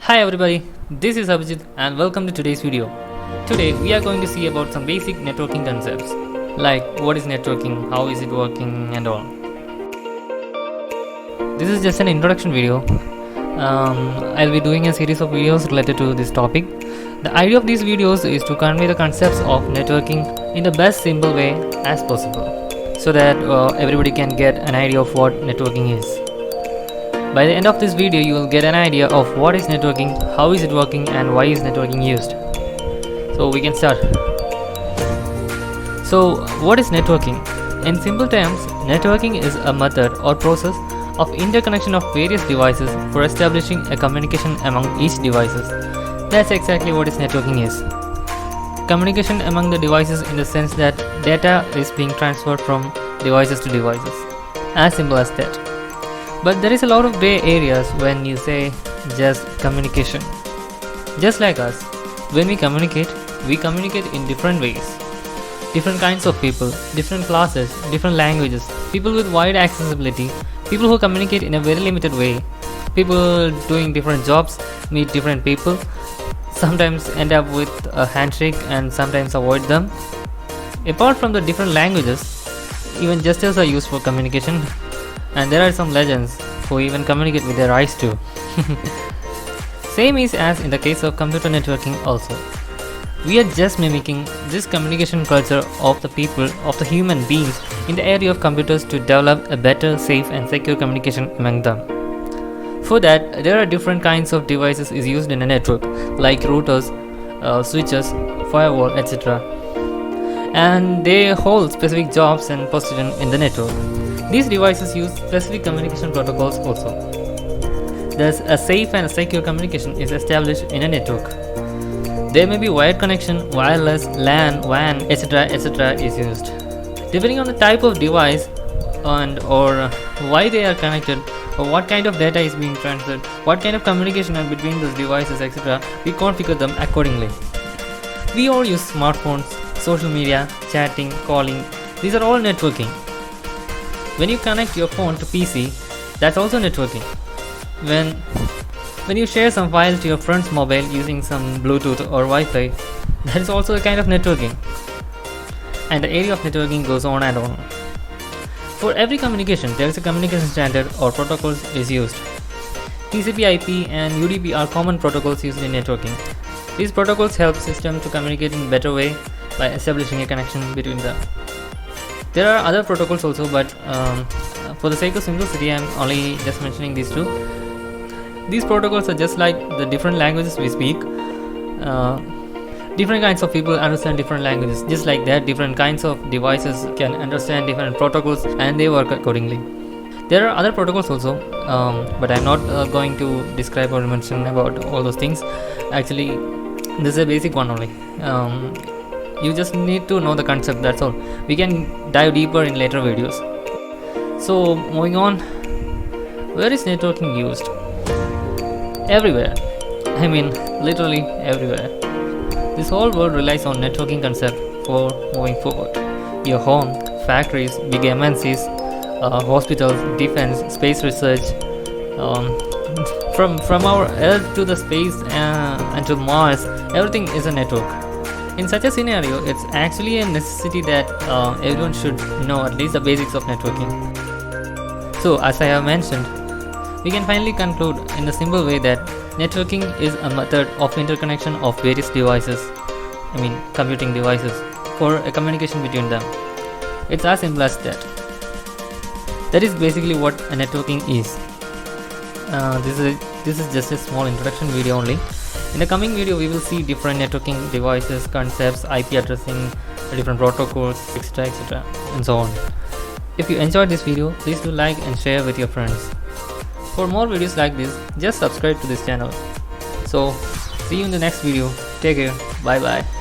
Hi everybody, this is Abhijit and welcome to today's video. Today we are going to see about some basic networking concepts like what is networking, how is it working and all. This is just an introduction video. I'll be doing a series of videos related to this topic. The idea of these videos is to convey the concepts of networking in the best simple way as possible so that everybody can get an idea of what networking is. By the end of this video, you will get an idea of what is networking, how is it working and why is networking used. So we can start. So what is networking? In simple terms, networking is a method or process of interconnection of various devices for establishing a communication among each devices. That's exactly what is networking is. Communication among the devices in the sense that data is being transferred from devices to devices. As simple as that. But there is a lot of gray areas when you say just communication. Just like us, when we communicate in different ways. Different kinds of people, different classes, different languages, people with wide accessibility, people who communicate in a very limited way, people doing different jobs, meet different people, sometimes end up with a handshake and sometimes avoid them. Apart from the different languages, even gestures are used for communication. And there are some legends who even communicate with their eyes too. Same is as in the case of computer networking also. We are just mimicking this communication culture of the people, of the human beings in the area of computers to develop a better, safe and secure communication among them. For that, there are different kinds of devices is used in a network like routers, switches, firewall, etc. And they hold specific jobs and position in the network. These devices use specific communication protocols also. Thus, a safe and secure communication is established in a network. There may be wired connection, wireless, LAN, WAN, etc. is used. Depending on the type of device and or why they are connected, or what kind of data is being transferred, what kind of communication are between those devices, etc., we configure them accordingly. We all use smartphones, social media, chatting, calling. These are all networking. When you connect your phone to PC, that's also networking. When you share some files to your friend's mobile using some Bluetooth or Wi-Fi, that is also a kind of networking. And the area of networking goes on and on. For every communication, there is a communication standard or protocols is used. TCP/IP and UDP are common protocols used in networking. These protocols help system to communicate in a better way by establishing a connection between them. There are other protocols also, but for the sake of simplicity, I am only just mentioning these two. These protocols are just like the different languages we speak. Different kinds of people understand different languages. Just like that, different kinds of devices can understand different protocols and they work accordingly. There are other protocols also, but I am not going to describe or mention about all those things. Actually, this is a basic one only. You just need to know the concept, that's all. We can dive deeper in later videos. So moving on, where is networking used? Everywhere. I mean literally everywhere. This whole world relies on networking concept for moving forward. Your home, factories, big MNCs, hospitals, defense, space research, from our Earth to the space and to Mars, everything is a network. In such a scenario, it's actually a necessity that everyone should know at least the basics of networking. So, as I have mentioned, we can finally conclude in a simple way that networking is a method of interconnection of various devices, computing devices, for a communication between them. It's as simple as that. That is basically what a networking is. This is just a small introduction video only. In the coming video, we will see different networking devices, concepts, IP addressing, different protocols, etc. and so on. If you enjoyed this video, please do like and share with your friends. For more videos like this, just subscribe to this channel. So, see you in the next video. Take care. Bye bye.